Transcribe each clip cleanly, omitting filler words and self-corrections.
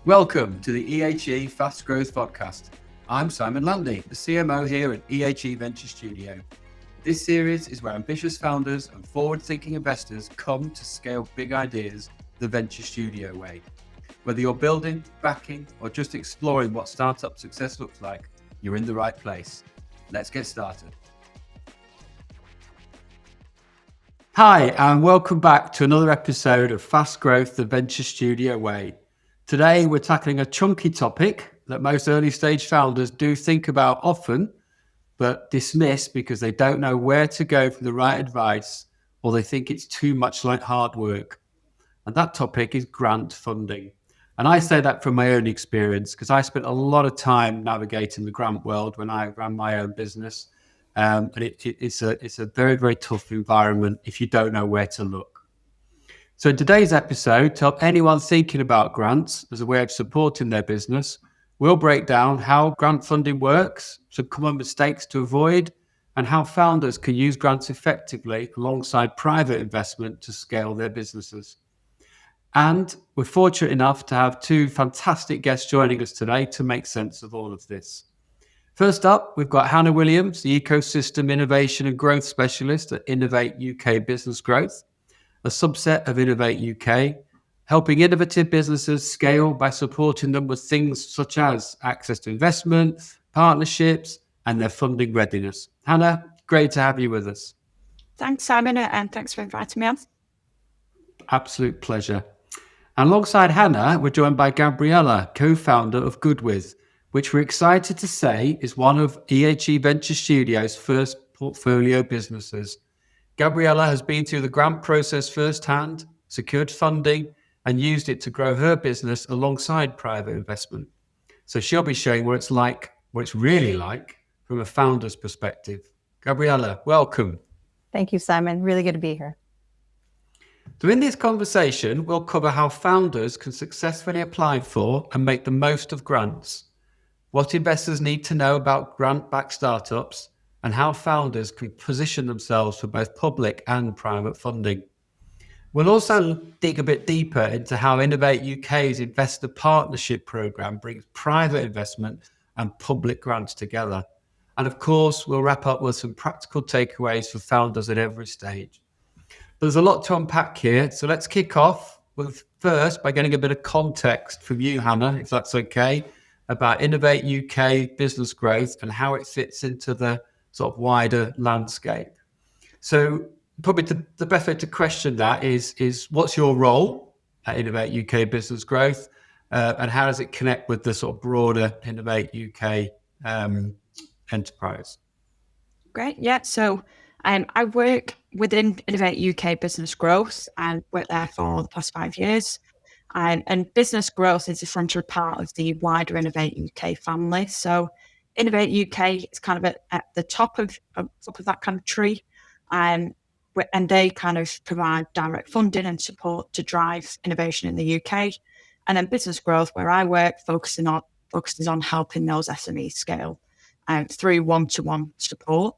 Welcome to the EHE Fast Growth Podcast. I'm Simon Landy, the CMO here at EHE Ventures Studio. This series is where ambitious founders and forward-thinking investors come to scale big ideas the Venture Studio way. Whether you're building, backing, or just exploring what startup success looks like, you're in the right place. Let's get started. Hi, and welcome back to another episode of Fast Growth the Venture Studio way. Today, we're tackling a chunky topic that most early stage founders do think about often, but dismiss because they don't know where to go for the right advice, or they think it's too much like hard work. And that topic is grant funding. And I say that from my own experience because I spent a lot of time navigating the grant world when I ran my own business. And it's a very, very tough environment if you don't know where to look. So in today's episode, to help anyone thinking about grants as a way of supporting their business, we'll break down how grant funding works, some common mistakes to avoid, and how founders can use grants effectively alongside private investment to scale their businesses. And we're fortunate enough to have two fantastic guests joining us today to make sense of all of this. First up, we've got Hannah Williams, the Ecosystem Innovation and Growth Specialist at Innovate UK Business Growth, a subset of Innovate UK, helping innovative businesses scale by supporting them with things such as access to investment, partnerships, and their funding readiness. Hannah, great to have you with us. Thanks, Simon, and thanks for inviting me on. Absolute pleasure. And alongside Hannah, we're joined by Gabriela, co-founder of Goodwith, which we're excited to say is one of EHE Ventures Studio's first portfolio businesses. Gabriela has been through the grant process firsthand, secured funding, and used it to grow her business alongside private investment. So she'll be showing what it's really like from a founder's perspective. Gabriela, welcome. Thank you, Simon. Really good to be here. So in this conversation, we'll cover how founders can successfully apply for and make the most of grants, what investors need to know about grant-backed startups, and how founders can position themselves for both public and private funding. We'll also dig a bit deeper into how Innovate UK's investor partnership programme brings private investment and public grants together. And of course, we'll wrap up with some practical takeaways for founders at every stage. There's a lot to unpack here, so let's kick off first by getting a bit of context from you, Hannah, if that's okay, about Innovate UK Business Growth and how it fits into the sort of wider landscape. So probably the best way to question that is what's your role at Innovate UK Business Growth and how does it connect with the sort of broader Innovate UK enterprise? Great. Yeah. So I work within Innovate UK Business Growth and worked there for the past 5 years. And business growth is a central part of the wider Innovate UK family. So Innovate UK is kind of at the top of that kind of tree. And they kind of provide direct funding and support to drive innovation in the UK. And then business growth, where I work, focuses on helping those SMEs scale through one-to-one support.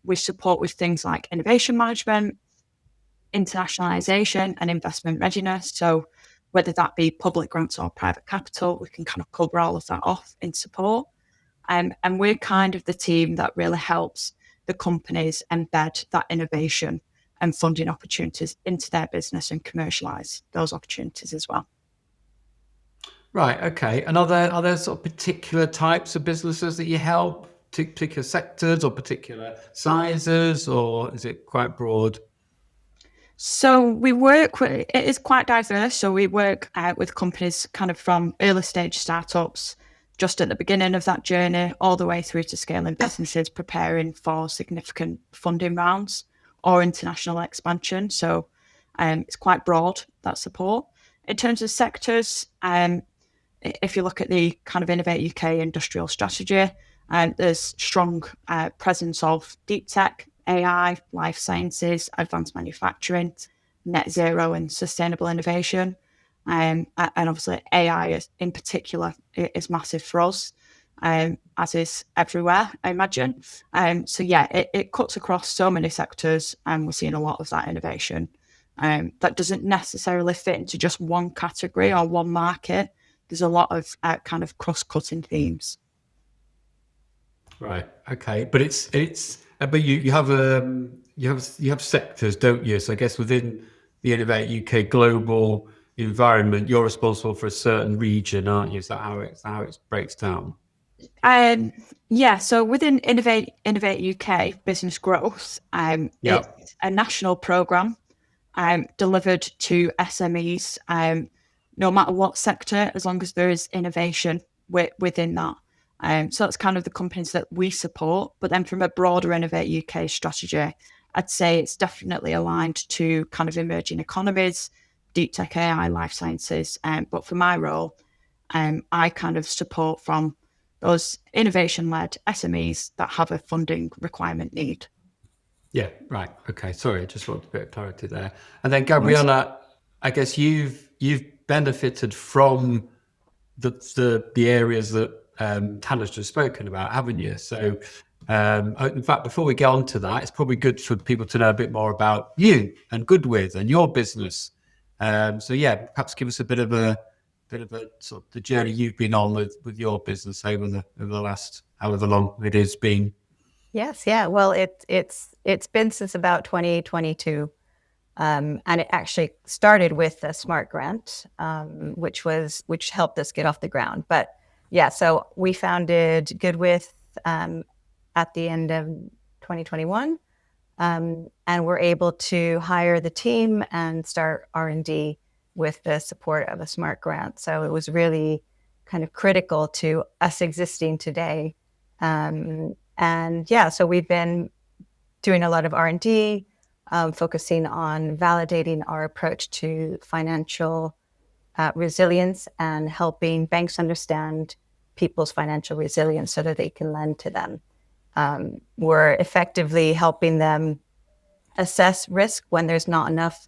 We support with things like innovation management, internationalization, and investment readiness. So whether that be public grants or private capital, we can kind of cover all of that off in support. And we're kind of the team that really helps the companies embed that innovation and funding opportunities into their business and commercialize those opportunities as well. Right. Okay. And are there sort of particular types of businesses that you help, particular sectors or particular sizes, or is it quite broad? So it is quite diverse. So we work with companies kind of from early stage startups, just at the beginning of that journey, all the way through to scaling businesses, preparing for significant funding rounds or international expansion. So it's quite broad, that support. In terms of sectors, if you look at the kind of Innovate UK industrial strategy, there's strong presence of deep tech, AI, life sciences, advanced manufacturing, net zero and sustainable innovation. And obviously AI in particular is massive for us, as is everywhere, I imagine. So yeah, it cuts across so many sectors and we're seeing a lot of that innovation that doesn't necessarily fit into just one category or one market. there's a lot of kind of cross-cutting themes. Right. Okay. But but you have sectors, don't you? So I guess within the Innovate UK global environment, you're responsible for a certain region, aren't you? Is that how it breaks down? So within Innovate UK Business Growth, Yeah. it's a national program delivered to SMEs, no matter what sector, as long as there is innovation within that. So that's kind of the companies that we support. But then from a broader Innovate UK strategy, I'd say it's definitely aligned to kind of emerging economies, deep tech, AI, life sciences. But for my role, I kind of support from those innovation-led SMEs that have a funding requirement need. Yeah, right. Okay, sorry, I just want a bit of clarity there. And then Gabriela, I guess you've benefited from the areas that Hannah's just spoken about, haven't you? So, in fact, before we get on to that, it's probably good for people to know a bit more about you and Goodwith and your business. So, yeah, perhaps give us a bit of a sort of the journey you've been on with your business over the last however long it has been. Yes, yeah. Well, it's been since about 2022, and it actually started with a SMART grant, which helped us get off the ground. But yeah, so we founded Goodwith at the end of 2021, and we're able to hire the team and start R&D with the support of a SMART grant. So it was really kind of critical to us existing today. And yeah, so we've been doing a lot of R&D, focusing on validating our approach to financial resilience and helping banks understand people's financial resilience so that they can lend to them. We're effectively helping them assess risk when there's not enough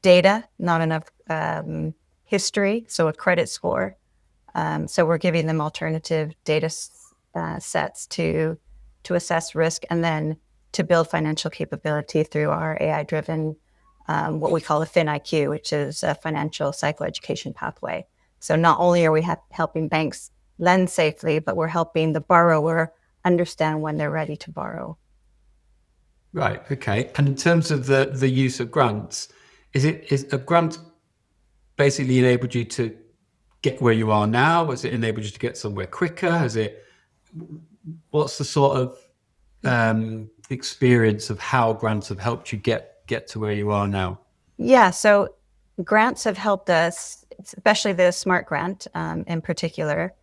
data, not enough history, so a credit score. So we're giving them alternative data sets to assess risk and then to build financial capability through our AI-driven, what we call a FinIQ, which is a financial psychoeducation pathway. So not only are we helping banks lend safely, but we're helping the borrower understand when they're ready to borrow. Right. Okay. And in terms of the use of grants, is a grant basically enabled you to get where you are now? Has it enabled you to get somewhere quicker? What's the sort of experience of how grants have helped you get to where you are now? Yeah, so grants have helped us, especially the SMART grant in particular,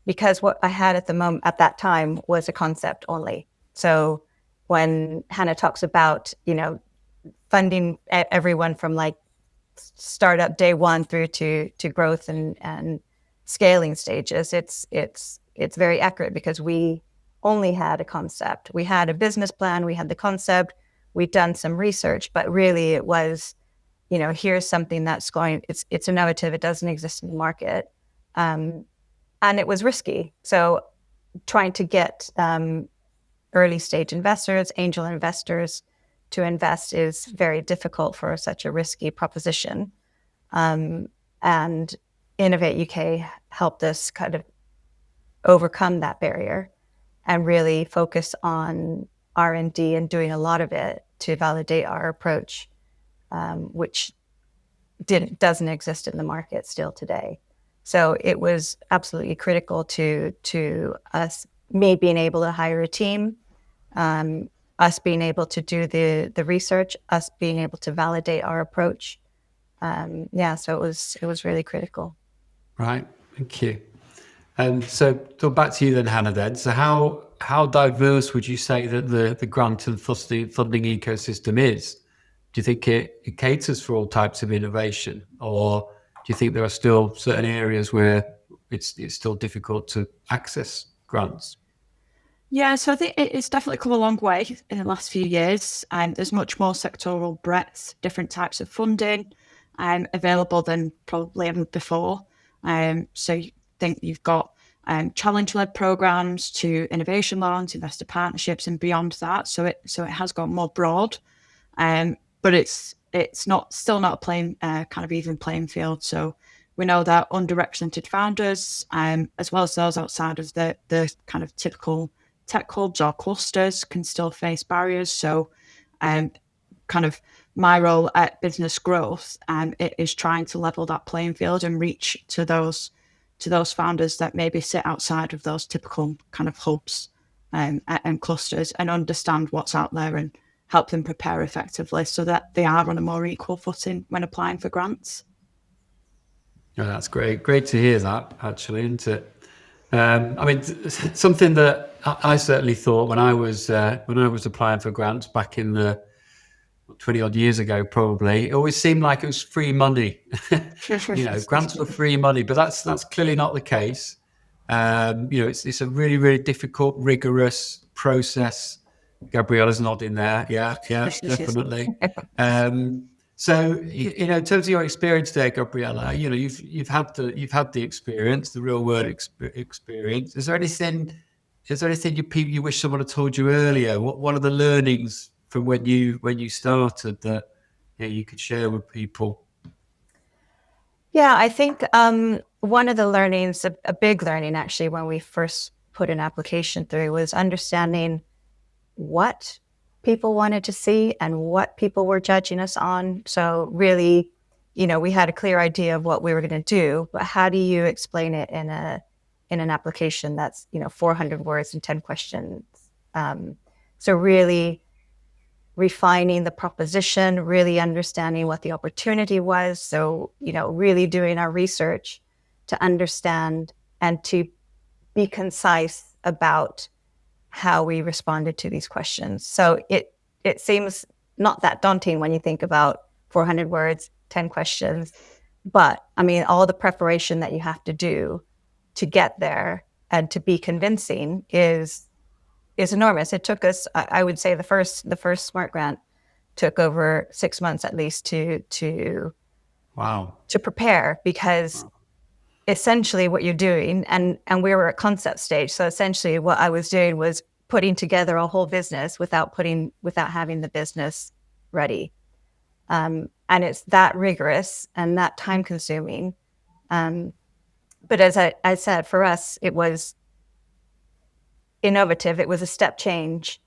because what I had at that time was a concept only. So when Hannah talks about, funding everyone from like startup day one through to growth and scaling stages, it's very accurate because we only had a concept. We had a business plan, we had the concept, we'd done some research, but really it was, here's something that's it's innovative, it doesn't exist in the market. And it was risky. So trying to get early stage investors, angel investors to invest is very difficult for such a risky proposition. And Innovate UK helped us kind of overcome that barrier and really focus on R&D and doing a lot of it to validate our approach, which doesn't exist in the market still today. So it was absolutely critical to us, me being able to hire a team, us being able to do the research, us being able to validate our approach. So it was really critical. Right. Thank you. So back to you then, Hannah. Then, so how diverse would you say that the grant and funding ecosystem is? Do you think it caters for all types of innovation, or do you think there are still certain areas where it's still difficult to access grants? Yeah, so I think it's definitely come a long way in the last few years. There's much more sectoral breadth, different types of funding available than probably ever before. So you think you've got challenge-led programs to innovation loans, investor partnerships, and beyond that. So it has got more broad, but it's still not a plain kind of even playing field. So we know that underrepresented founders, as well as those outside of the kind of typical tech hubs or clusters, can still face barriers. So kind of my role at Business Growth it is trying to level that playing field and reach to those founders that maybe sit outside of those typical kind of hubs and clusters, and understand what's out there and help them prepare effectively so that they are on a more equal footing when applying for grants. Oh, that's great. Great to hear that, actually, isn't it? I mean, something that I certainly thought when I was applying for grants back in the 20 odd years ago, probably, it always seemed like it was free money. Grants were free money, but that's clearly not the case. It's a really, really difficult, rigorous process. Gabriela's nodding there. Yeah, definitely. So, in terms of your experience there, Gabriela, you've had the experience, the real world experience. Is there anything you wish someone had told you earlier? What are the learnings from when you started that you could share with people? Yeah, I think one of the learnings, a big learning actually, when we first put an application through, was understanding what people wanted to see and what people were judging us on. So really, we had a clear idea of what we were going to do, but how do you explain it in an application that's 400 words and 10 questions? So really refining the proposition, really understanding what the opportunity was. So, really doing our research to understand and to be concise about how we responded to these questions. So it seems not that daunting when you think about 400 words, 10 questions, but I mean, all the preparation that you have to do to get there and to be convincing is enormous. It took us, I would say, the first Smart Grant took over 6 months at least to prepare, because essentially what you're doing, and we were at concept stage. So essentially what I was doing was putting together a whole business without having the business ready. And it's that rigorous and that time consuming. But as I said, for us, it was innovative. It was a step change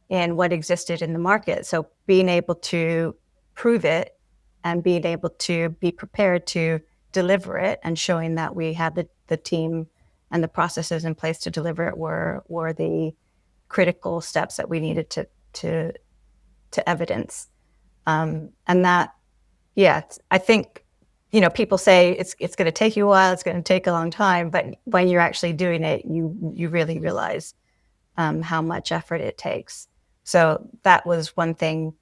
in what existed in the market. So being able to prove it and being able to be prepared to deliver it, and showing that we had the team and the processes in place to deliver it were the critical steps that we needed to evidence. And that, I think, people say it's going to take you a while, it's going to take a long time, but when you're actually doing it, you really realize how much effort it takes. So that was one thing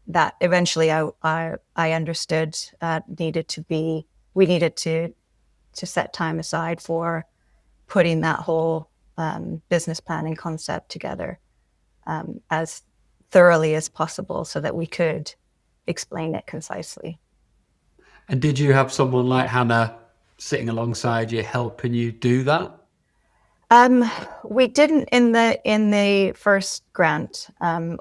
that eventually I understood we needed to set time aside for putting that whole business plan and concept together as thoroughly as possible so that we could explain it concisely. And did you have someone like Hannah sitting alongside you helping you do that? We didn't in the first grant.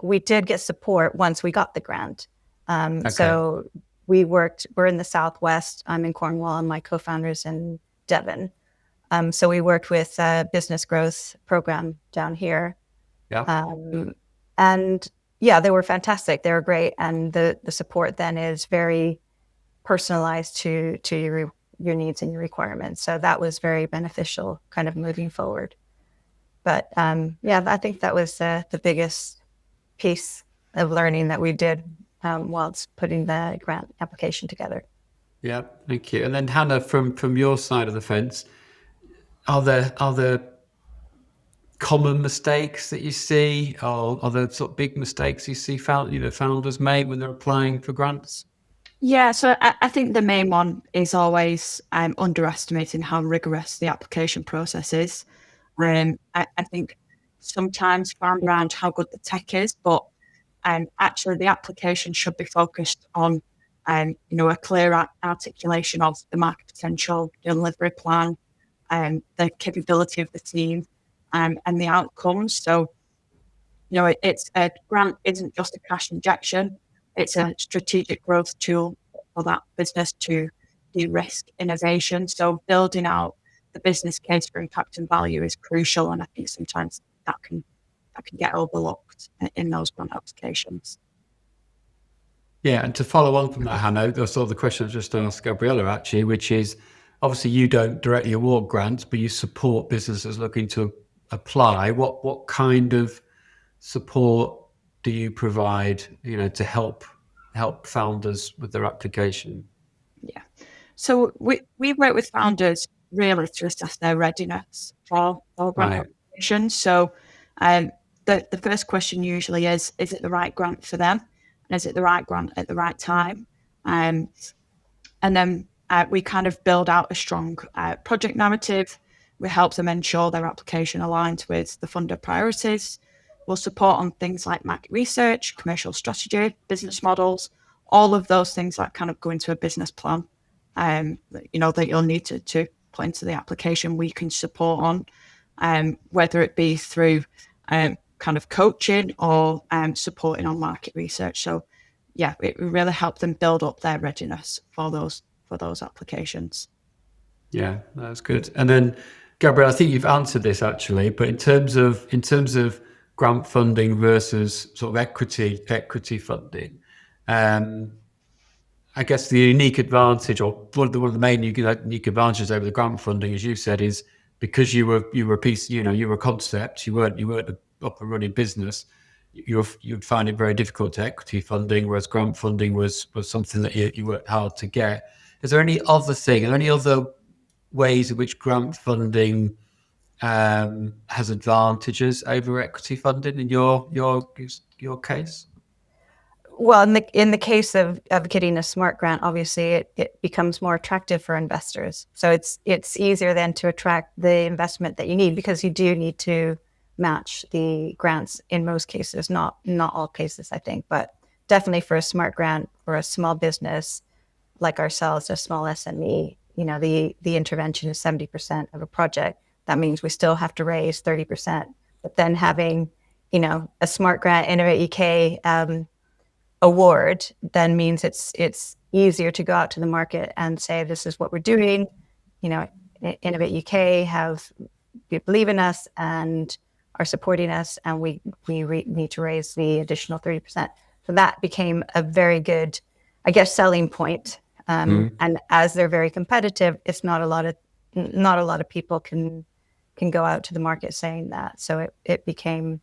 We did get support once we got the grant. Okay. So we're in the Southwest. I'm in Cornwall and my co-founder's in Devon. So we worked with a business growth program down here. Yeah. And they were fantastic. They were great. And the support then is very personalized to your needs and your requirements. So that was very beneficial kind of moving forward. But I think that was the biggest piece of learning that we did whilst putting the grant application together. Yeah, thank you. And then Hannah, from your side of the fence, are there common mistakes that you see, or are there sort of big mistakes you see founders make when they're applying for grants? Yeah, so I think the main one is always underestimating how rigorous the application process is. I think sometimes found around how good the tech is, but actually the application should be focused on a clear articulation of the market potential, delivery plan, the capability of the team, and the outcomes. So, it's a grant isn't just a cash injection. It's a strategic growth tool for that business to de-risk innovation. So building out the business case for impact and value is crucial, and I think sometimes that can get overlooked in those grant applications. Yeah, and to follow on from that, Hannah, that's sort of the question I just asked Gabriela actually, which is obviously you don't directly award grants, but you support businesses looking to apply. What kind of support do you provide, to help founders with their application? Yeah. So we work with founders really to assess their readiness for grant applications. So the first question usually is it the right grant for them? And is it the right grant at the right time? And then we kind of build out a strong project narrative. We help them ensure their application aligns with the funder priorities. We'll support on things like market research, commercial strategy, business models, all of those things that kind of go into a business plan, that you'll need to put into the application. We can support on, whether it be through kind of coaching or supporting on market research. So yeah, it really helped them build up their readiness for those applications. Yeah, that's good. And then, Gabrielle, I think you've answered this actually, but in terms of grant funding versus sort of equity funding, I guess the unique advantage, or one of the main unique advantages over the grant funding, as you said, is because you were a piece, you were a concept, you weren't an up and running business. You'd find it very difficult to equity funding, whereas grant funding was something that you worked hard to get. Is there any other ways in which grant funding has advantages over equity funding in your case? Well, in the case of getting a smart grant, obviously it becomes more attractive for investors. So it's easier then to attract the investment that you need, because you do need to match the grants in most cases, not all cases, I think, but definitely for a smart grant for a small business like ourselves, a small SME, the intervention is 70% of a project. That means we still have to raise 30%. But then having, a smart grant Innovate UK award then means it's easier to go out to the market and say, this is what we're doing. Innovate UK they believe in us and are supporting us, and we need to raise the additional 30%. So that became a very good, I guess, selling point. And as they're very competitive, it's not a lot of people can go out to the market saying that. So it became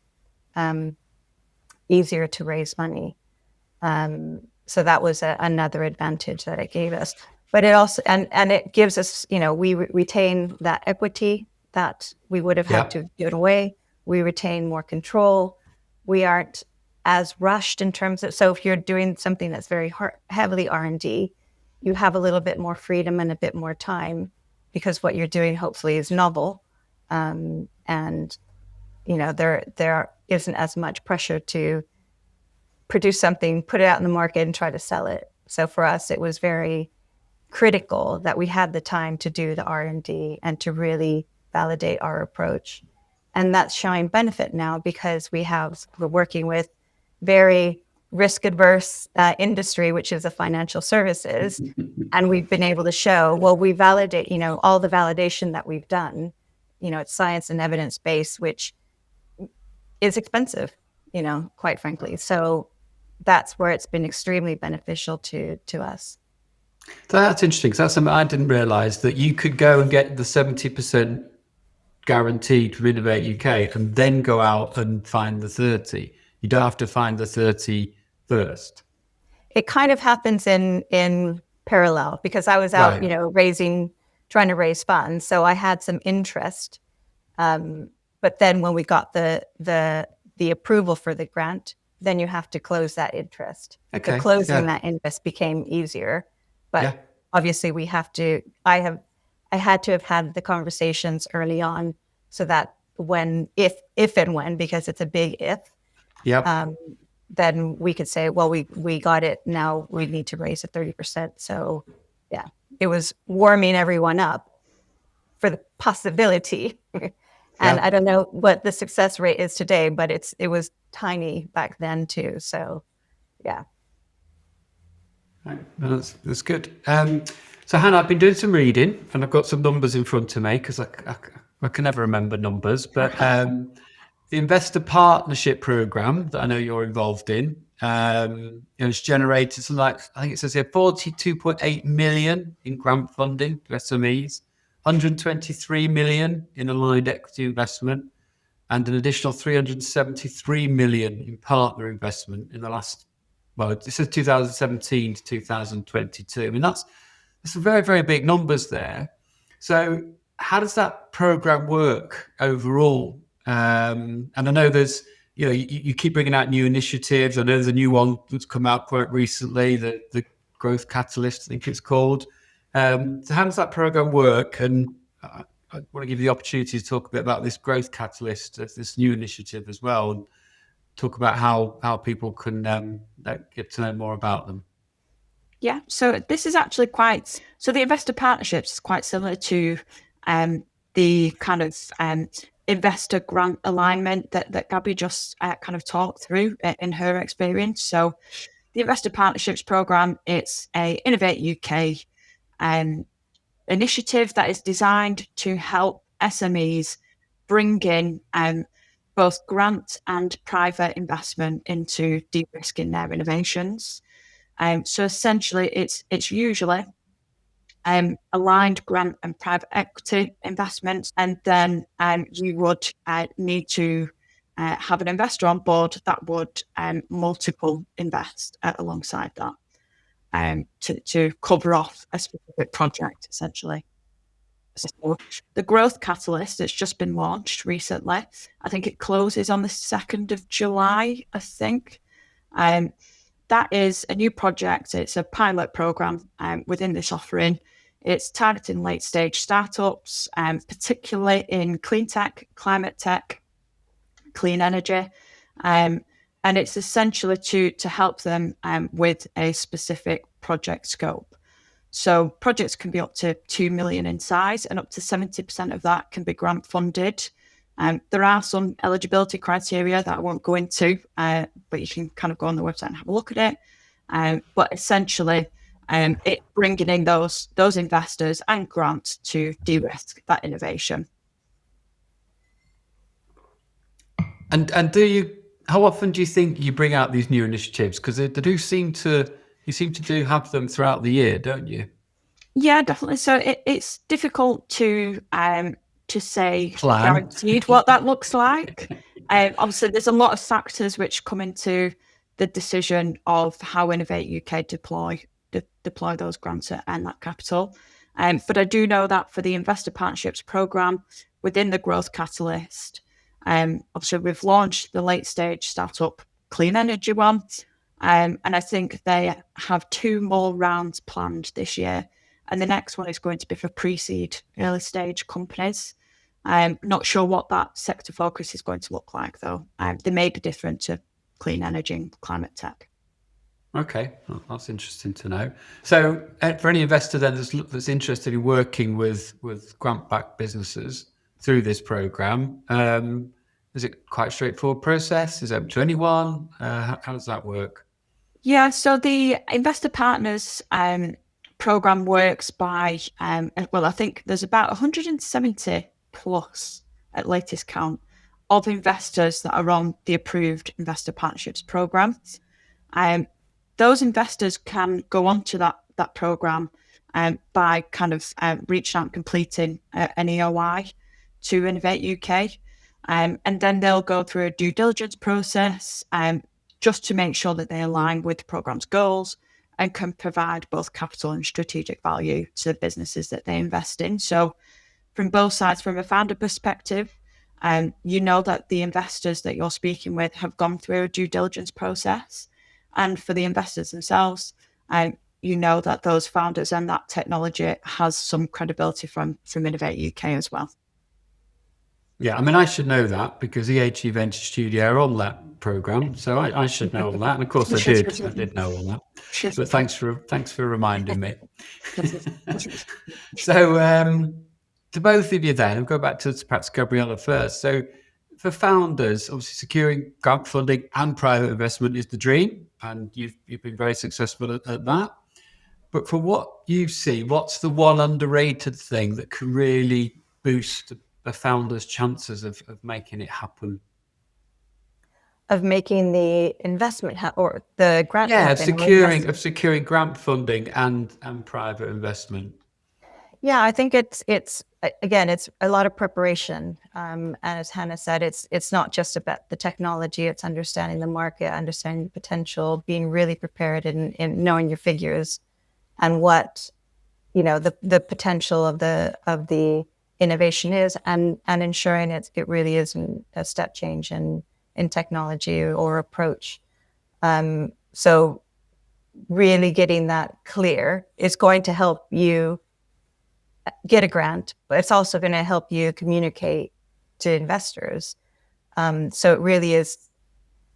easier to raise money. So that was another advantage that it gave us. But it also and it gives us, we retain that equity that we would have had to give away. We retain more control. We aren't as rushed in terms of, so if you're doing something that's very heavily R&D, you have a little bit more freedom and a bit more time, because what you're doing hopefully is novel. And there isn't as much pressure to produce something, put it out in the market and try to sell it. So for us, it was very critical that we had the time to do the R&D and to really validate our approach. And that's showing benefit now, because we're working with very risk-adverse industry, which is the financial services. And we've been able to show, well, we validate, all the validation that we've done, it's science and evidence-based, which is expensive, quite frankly. So that's where it's been extremely beneficial to us. That's interesting, because that's something I didn't realize, that you could go and get the 70% guaranteed from Innovate UK and then go out and find the 30. You don't have to find the 30 first. It kind of happens in parallel, because I was out, trying to raise funds. So I had some interest. But then when we got the approval for the grant, then you have to close that interest. Okay. So closing that interest became easier. But obviously I had to have had the conversations early on, so that if and when, because it's a big if, then we could say, well, we got it, now we need to raise it 30%. So yeah, it was warming everyone up for the possibility. And I don't know what the success rate is today, but it was tiny back then too. So yeah. Right. Well, that's good. So Hannah, I've been doing some reading and I've got some numbers in front of me because I can never remember numbers, but the investor partnership program that I know you're involved in, it's generated something like, I think it says here, 42.8 million in grant funding to SMEs, 123 million in aligned equity investment, and an additional 373 million in partner investment in the last, well, this is 2017 to 2022. I mean, that's some very, very big numbers there. So how does that program work overall? And I know there's, you keep bringing out new initiatives. I know there's a new one that's come out quite recently, the Growth Catalyst, I think it's called. So how does that program work? And I want to give you the opportunity to talk a bit about this Growth Catalyst, this new initiative as well, and talk about how people can get to know more about them. Yeah, so this is actually so the investor partnerships is quite similar to the kind of investor grant alignment that Gabby just kind of talked through in her experience. So the investor partnerships program, it's a Innovate UK initiative that is designed to help SMEs bring in both grant and private investment into de-risking their innovations. So essentially, it's usually aligned grant and private equity investments, and then you would need to have an investor on board that would multiple invest alongside that to cover off a specific project, essentially. So the Growth Catalyst, it's just been launched recently. I think it closes on the 2nd of July, I think. That is a new project. It's a pilot program within this offering. It's targeting late stage startups, particularly in clean tech, climate tech, clean energy. And it's essentially to help them with a specific project scope. So projects can be up to 2 million in size, and up to 70% of that can be grant funded. There are some eligibility criteria that I won't go into, but you can kind of go on the website and have a look at it. But essentially, it's bringing in those investors and grants to de-risk that innovation. And how often do you think you bring out these new initiatives? Because they seem to have them throughout the year, don't you? Yeah, definitely. So it's difficult to say guaranteed what that looks like. Obviously, there's a lot of factors which come into the decision of how Innovate UK deploy those grants and that capital. But I do know that for the investor partnerships program within the Growth Catalyst, obviously we've launched the late stage startup clean energy one, and I think they have 2 more rounds planned this year. And the next one is going to be for pre-seed early stage companies. I'm not sure what that sector focus is going to look like, though. They may be different to clean energy and climate tech. Okay, well, that's interesting to know. So for any investor then that's interested in working with grant-backed businesses through this program, is it quite a straightforward process? Is it up to anyone? How does that work? Yeah, so the Investor Partners program works by, I think there's about 170 plus at latest count of investors that are on the approved Investor Partnerships program. Those investors can go on to that program by kind of reaching out and completing an EOI to Innovate UK. And then they'll go through a due diligence process just to make sure that they align with the program's goals and can provide both capital and strategic value to the businesses that they invest in. So from both sides, from a founder perspective, you know that the investors that you're speaking with have gone through a due diligence process. And for the investors themselves, you know that those founders and that technology has some credibility from Innovate UK as well. Yeah, I mean, I should know that because EHE Ventures Studio are on that program, so I should know all that. And of course, I did. I did know all that. But thanks for reminding me. So, to both of you, then, I'll go back to perhaps Gabriela first. So, for founders, obviously, securing grant funding and private investment is the dream, and you've been very successful at that. But for what you see, what's the one underrated thing that can really boost a founder's chances of making it happen? Of making the investment or the grant Yeah, happen. securing grant funding and private investment. Yeah, I think it's again, it's a lot of preparation. And as Hannah said, it's not just about the technology; it's understanding the market, understanding the potential, being really prepared in knowing your figures and what the potential of the innovation is, and ensuring it really isn't a step change in technology or approach. So really getting that clear is going to help you get a grant, but it's also going to help you communicate to investors. So it really is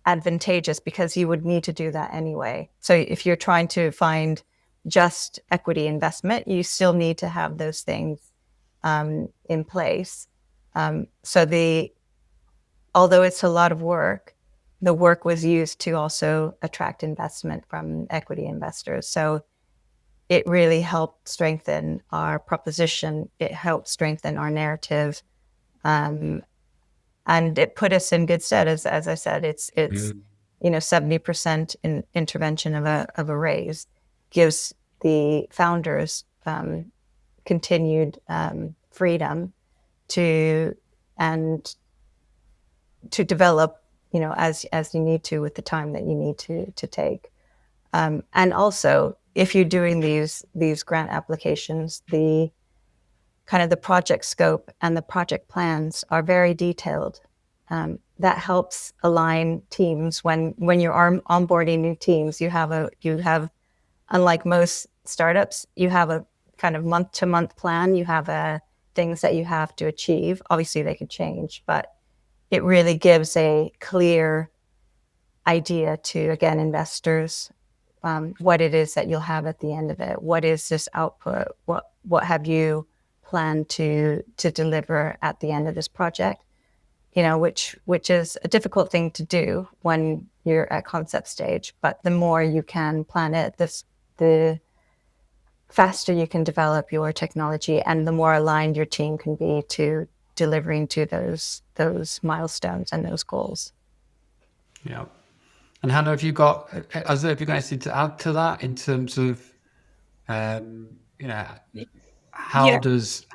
advantageous because you would need to do that anyway. So if you're trying to find just equity investment, you still need to have those things in place. So although it's a lot of work, the work was used to also attract investment from equity investors. So it really helped strengthen our proposition. It helped strengthen our narrative. And it put us in good stead. As I said, it's 70% in intervention of a raise gives the founders continued freedom to develop, as you need to with the time that you need to take. And also, if you're doing these grant applications, the kind of the project scope and the project plans are very detailed. That helps align teams when you're onboarding new teams. You have, unlike most startups, you have a kind of month-to-month plan. You have things that you have to achieve. Obviously, they could change, but it really gives a clear idea to, again, investors, what it is that you'll have at the end of it. What is this output? What have you planned to deliver at the end of this project? Which is a difficult thing to do when you're at concept stage. But the more you can plan it, the faster you can develop your technology, and the more aligned your team can be to delivering to those milestones and those goals. Yeah. And Hannah, have you got anything to add to that in terms of, how does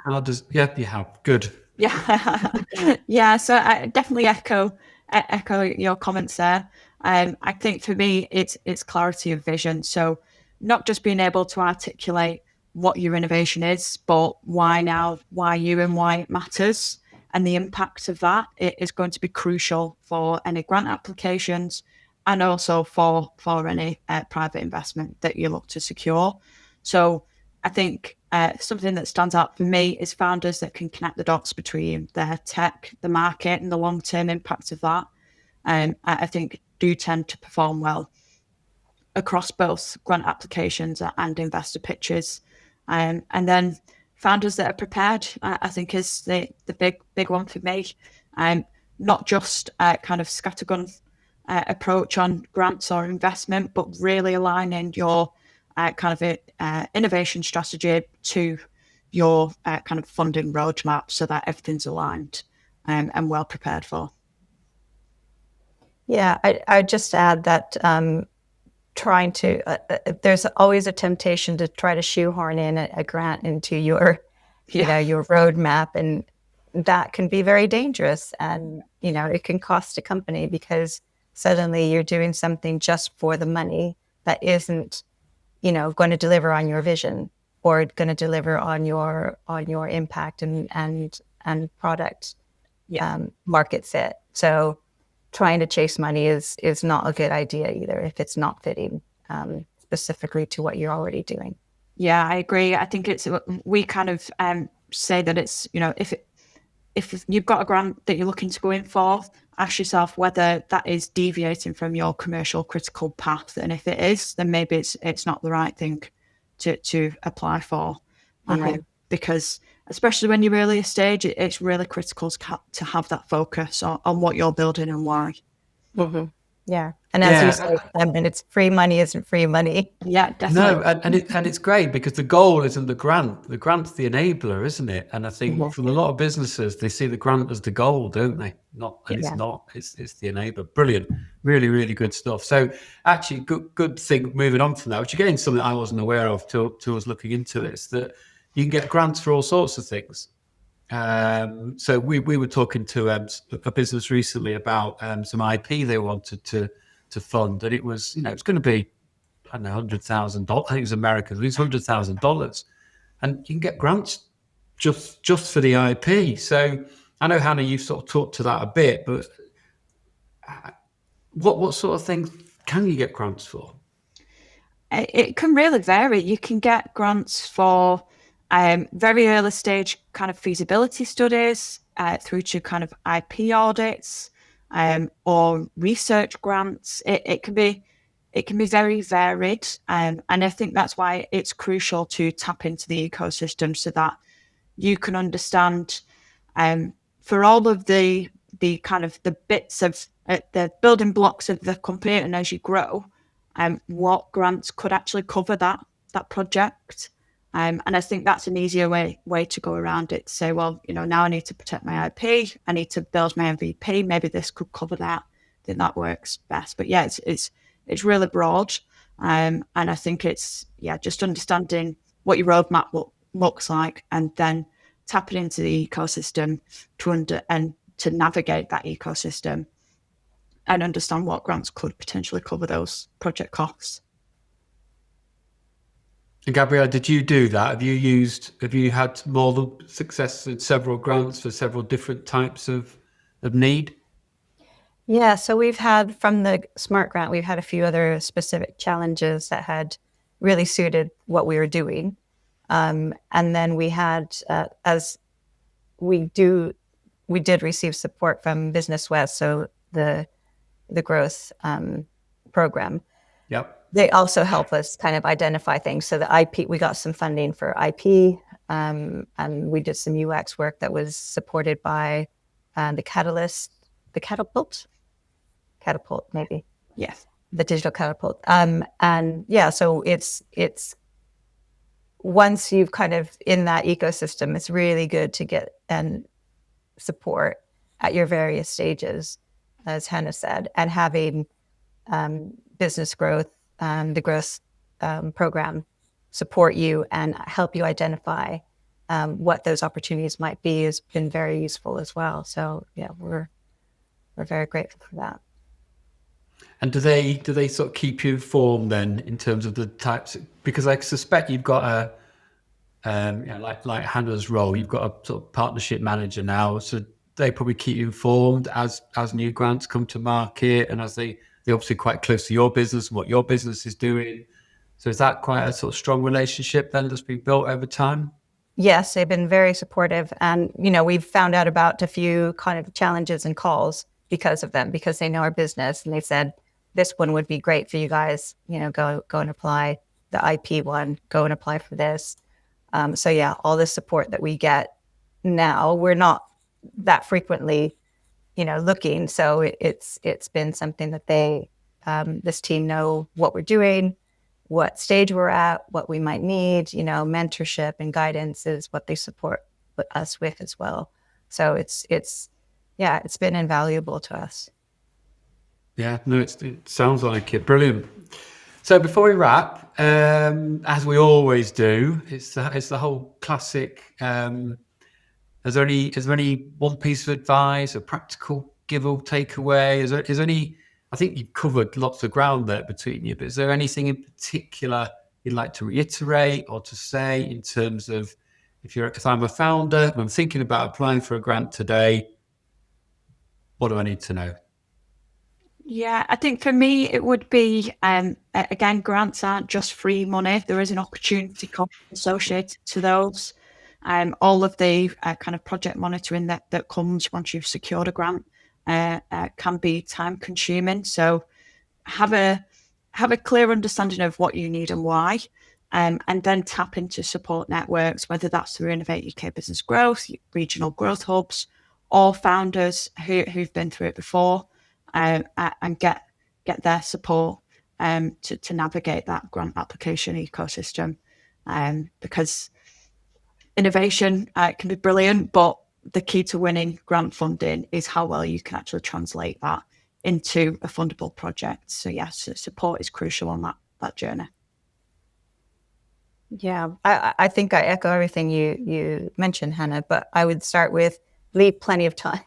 you have good? Yeah, yeah. So I definitely echo your comments there. I think for me, it's clarity of vision. So not just being able to articulate what your innovation is, but why now, why you, and why it matters, and the impact of that is going to be crucial for any grant applications, and also for any private investment that you look to secure. So I think something that stands out for me is founders that can connect the dots between their tech, the market, and the long-term impact of that. I think do tend to perform well across both grant applications and investor pitches. And then founders that are prepared, I think, is the big one for me. Not just kind of scattergun approach on grants or investment, but really aligning your kind of innovation strategy to your kind of funding roadmap so that everything's aligned and well prepared for. Yeah, I'd just add that trying to, there's always a temptation to try to shoehorn in a grant into your roadmap, and that can be very dangerous. And, it can cost a company because suddenly you're doing something just for the money that isn't, going to deliver on your vision or going to deliver on your impact and product market fit. So trying to chase money is not a good idea either if it's not fitting specifically to what you're already doing. Yeah, I agree. I think we kind of say that it's, if you've got a grant that you're looking to go in for, ask yourself whether that is deviating from your commercial critical path. And if it is, then maybe it's not the right thing to apply for. Because especially when you're earlier stage, it's really critical to have that focus on what you're building and why. Mm-hmm. Yeah. And as you say, it's free money isn't free money. Yeah, definitely. No, and it's great because the goal isn't the grant. The grant's the enabler, isn't it? And I think for a lot of businesses, they see the grant as the goal, don't they? It's not. It's the enabler. Brilliant. Really, really good stuff. So actually, good thing moving on from that, which again, something I wasn't aware of till I was looking into this, that you can get grants for all sorts of things. So we were talking to a business recently about some IP they wanted to fund, and it was it's going to be, I don't know, $100,000. I think it was American. It was $100,000, and you can get grants just for the IP. So I know, Hannah, you've sort of talked to that a bit, but what sort of things can you get grants for? It can really vary. You can get grants for very early stage kind of feasibility studies through to kind of IP audits or research grants. It can be very varied, and I think that's why it's crucial to tap into the ecosystem so that you can understand for all of the kind of the bits of the building blocks of the company, and as you grow, what grants could actually cover that project. And I think that's an easier way to go around it. Say, well, now I need to protect my IP. I need to build my MVP. Maybe this could cover that. I think that works best. But yeah, it's really broad. And I think it's just understanding what your roadmap looks like, and then tapping into the ecosystem to navigate that ecosystem and understand what grants could potentially cover those project costs. And Gabriela, did you do that? Have you had more success in several grants for several different types of need? Yeah, so we've had, from the Smart Grant, we've had a few other specific challenges that had really suited what we were doing. And then we had, as we did receive support from Business West, so the growth program. Yep. They also help us kind of identify things. So the IP, we got some funding for IP, and we did some UX work that was supported by the catapult, maybe. Yes. The digital catapult. And yeah, so it's once you've kind of in that ecosystem, it's really good to get and support at your various stages, as Hannah said, and having business growth, the growth program support you and help you identify what those opportunities might be has been very useful as well. So yeah, we're very grateful for that. And do they sort of keep you informed then in terms of the types? Because I suspect you've got like Hannah's role, you've got a sort of partnership manager now, so they probably keep you informed as new grants come to market, and as they're obviously quite close to your business and what your business is doing. So is that quite a sort of strong relationship then that's been built over time? Yes, they've been very supportive, and we've found out about a few kind of challenges and calls because of them, because they know our business, and they said this one would be great for you guys. Go and apply the IP one. Go and apply for this. So yeah, all the support that we get now, we're not that frequently, looking. So it's been something that they, this team know what we're doing, what stage we're at, what we might need. Mentorship and guidance is what they support us with as well. So it's been invaluable to us. Yeah, no, it sounds like it. Brilliant. So before we wrap, as we always do, it's the whole classic. Is there any one piece of advice, a practical give or take away? Is there any? I think you've covered lots of ground there between you, but is there anything in particular you'd like to reiterate or to say in terms of if I'm a founder and I'm thinking about applying for a grant today, what do I need to know? Yeah, I think for me, it would be, again, grants aren't just free money. There is an opportunity cost associated to those. All of the kind of project monitoring that comes once you've secured a grant can be time consuming. So have a clear understanding of what you need and why, and then tap into support networks, whether that's through Innovate UK Business Growth, regional growth hubs, or founders who've been through it before. And get get their support to navigate that grant application ecosystem, because innovation can be brilliant, but the key to winning grant funding is how well you can actually translate that into a fundable project. So yes, support is crucial on that journey. Yeah, I think I echo everything you mentioned, Hannah, but I would start with leave plenty of time.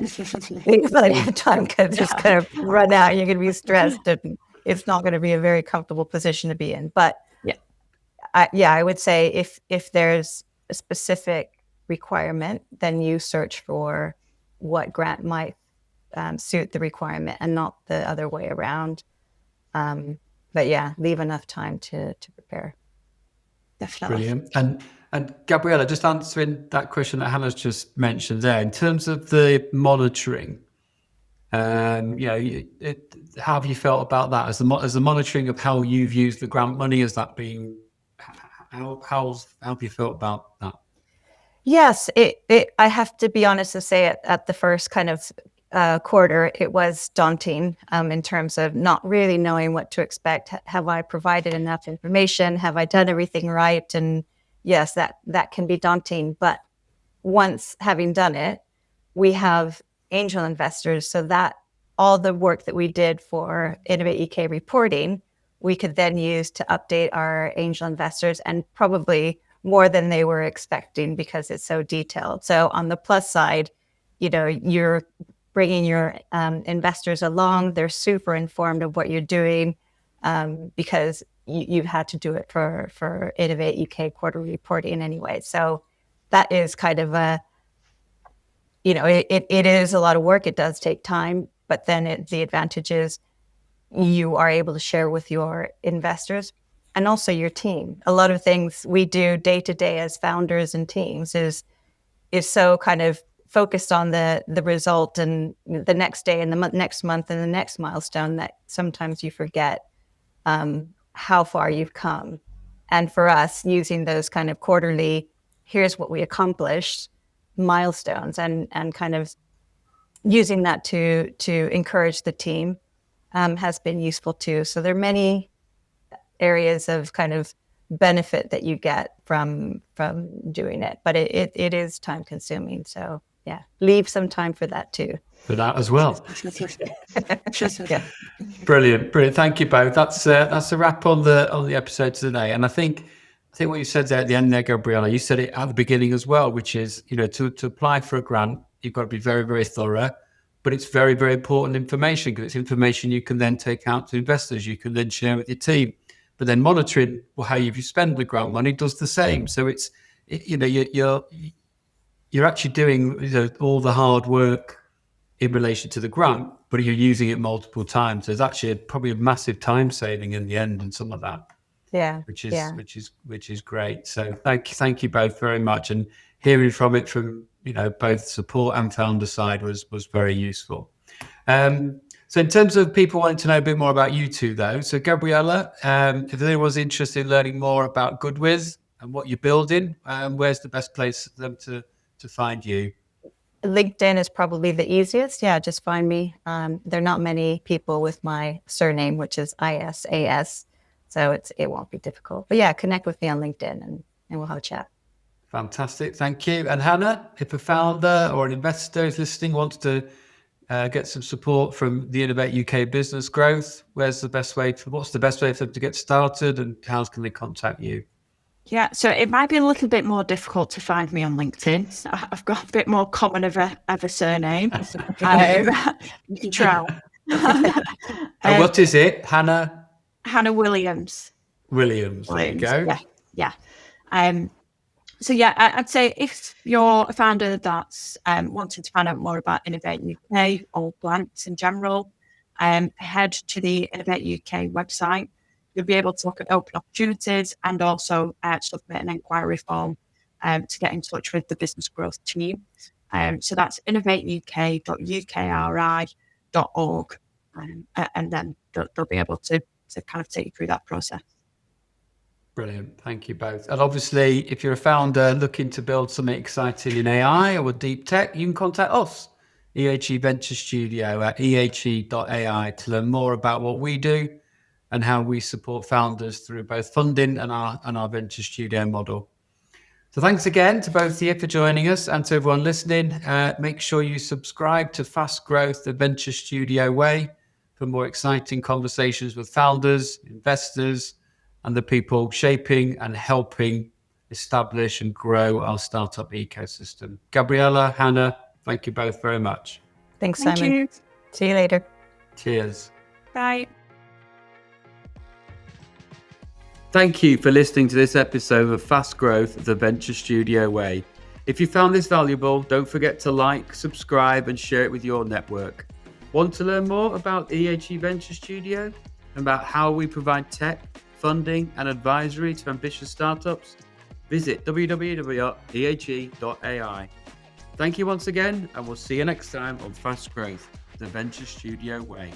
Leave plenty of time, because it's going to run out. You're going to be stressed, and it's not going to be a very comfortable position to be in. But I would say if there's a specific requirement, then you search for what grant might suit the requirement and not the other way around. But yeah, leave enough time to prepare. Definitely. Brilliant. And Gabriela, just answering that question that Hannah's just mentioned there, in terms of the monitoring, how have you felt about that as the monitoring of how you've used the grant money? Has that been how have you felt about that? Yes, I have to be honest to say at the first kind of quarter, it was daunting in terms of not really knowing what to expect. Have I provided enough information? Have I done everything right? And yes, that can be daunting. But once having done it, we have angel investors, so that all the work that we did for Innovate UK reporting, we could then use to update our angel investors, and probably more than they were expecting because it's so detailed. So on the plus side, you're bringing your investors along. They're super informed of what you're doing because you've had to do it for Innovate UK quarterly reporting anyway. So that is kind of it is a lot of work. It does take time, but then the advantage is you are able to share with your investors and also your team. A lot of things we do day to day as founders and teams is so kind of focused on the result and the next day and the next month and the next milestone that sometimes you forget how far you've come. And for us, using those kind of quarterly, here's what we accomplished, milestones, and kind of using that to encourage the team has been useful too. So there are many areas of kind of benefit that you get from doing it, but it is time consuming. So yeah, leave some time for that too. For that as well. Yeah. Brilliant. Thank you both. That's a wrap on the episode today. And I think what you said there at the end there, Gabriela, you said it at the beginning as well, which is, to apply for a grant, you've got to be very, very thorough, but it's very, very important information, because it's information you can then take out to investors. You can then share with your team, but then monitoring how you spend the grant money does the same. So it's, you're actually doing all the hard work in relation to the grant, but you're using it multiple times. There's actually probably a massive time saving in the end and some of that. Yeah. Which is great. So thank you both very much. And hearing from both support and founder side was very useful. So in terms of people wanting to know a bit more about you two though, so Gabriela, if anyone's interested in learning more about GoodWiz and what you're building, where's the best place for them to find you? LinkedIn is probably the easiest. Yeah, just find me. There are not many people with my surname, which is ISAS, so it won't be difficult. But yeah, connect with me on LinkedIn and we'll have a chat. Fantastic, thank you. And Hannah, if a founder or an investor is listening, wants to get some support from the Innovate UK Business Growth, what's the best way for them to get started, and how can they contact you? Yeah, so it might be a little bit more difficult to find me on LinkedIn. So I've got a bit more common of a surname. You can try. And what is it, Hannah? Hannah Williams. Williams. There you go. Yeah. So yeah, I'd say if you're a founder that's wanting to find out more about Innovate UK or grants in general, head to the Innovate UK website. You'll be able to look at open opportunities and also submit an inquiry form to get in touch with the business growth team. So that's innovateuk.ukri.org, and then they'll be able to kind of take you through that process. Brilliant. Thank you both. And obviously, if you're a founder looking to build something exciting in AI or deep tech, you can contact us EHE Venture Studio at ehe.ai to learn more about what we do and how we support founders through both funding and our venture studio model. So thanks again to both of you for joining us, and to everyone listening. Make sure you subscribe to Fast Growth, the Venture Studio Way, for more exciting conversations with founders, investors, and the people shaping and helping establish and grow our startup ecosystem. Gabriela, Hannah, thank you both very much. Thanks, Thank Simon. you. See you later. Cheers. Bye. Thank you for listening to this episode of Fast Growth, the Venture Studio Way. If you found this valuable, don't forget to like, subscribe, and share it with your network. Want to learn more about EHE Venture Studio and about how we provide tech, funding, and advisory to ambitious startups? Visit www.ehe.ai. Thank you once again, and we'll see you next time on Fast Growth, the Venture Studio Way.